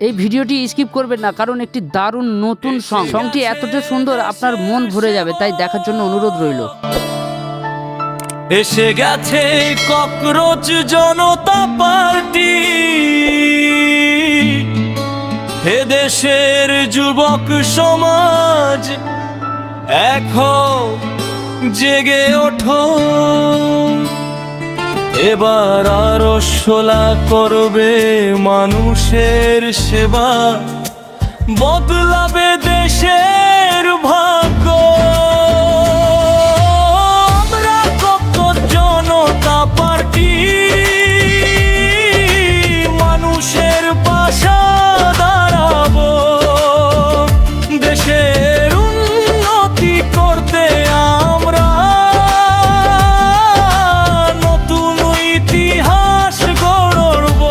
এই ভিডিওটি স্কিপ করবেন না, কারণ একটি দারুণ নতুন সংটি এতটা সুন্দর আপনার মন ভরে যাবে, তাই দেখার জন্য অনুরোধ রইল। এসে গেছে ককরোচ জনতা পার্টি, হে দেশের যুবক সমাজ এখন জেগে ওঠো, এবার আরো শোলা করবে মানুষের সেবা, বদলাবে দেশের ভাগ্য। আমরা ককরোচ জনতা পার্টি মানুষের পাশে দাঁড়াবো, দেশের উন্নতি করতে আমরা নতুন ইতিহাস গড়ব।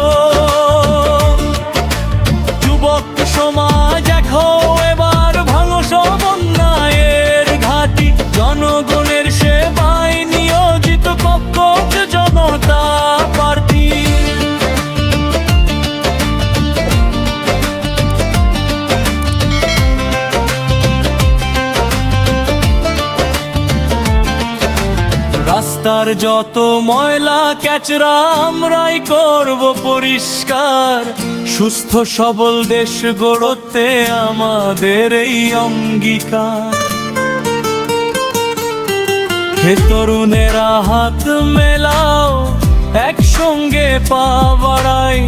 যুবক সমাজ এখন এবার ভাঙো সব অন্যায়ের ঘাঁটি, জনগণের সেবায় নিয়োজিত ককরোচ জনতা পার্টি। রাস্তার যত ময়লা ক্যাচরা আমরাই করব পরিষ্কার, সুস্থ সবল দেশ গড়তে আমাদের এই অঙ্গীকার। হে তরুণেরা হাত মেলাও, একসঙ্গে পা বাড়াই,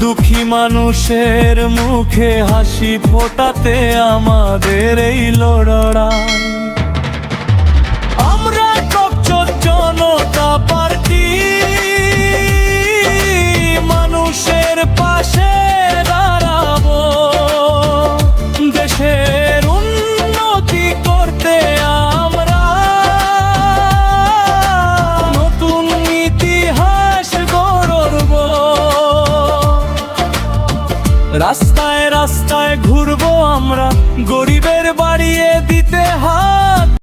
দুঃখী মানুষের মুখে হাসি ফোটাতে আমাদের এই লড়াই। আমরা ককরোচ জনতা পার্টি মানুষের পাশে দাঁড়াবো, দেশের উন্নতি করতে আমরা নতুন ইতিহাস গড়ব। রাস্তায় রাস্তায় ঘুরবো আমরা, গরিবের বাড়িয়ে দিতে হাত।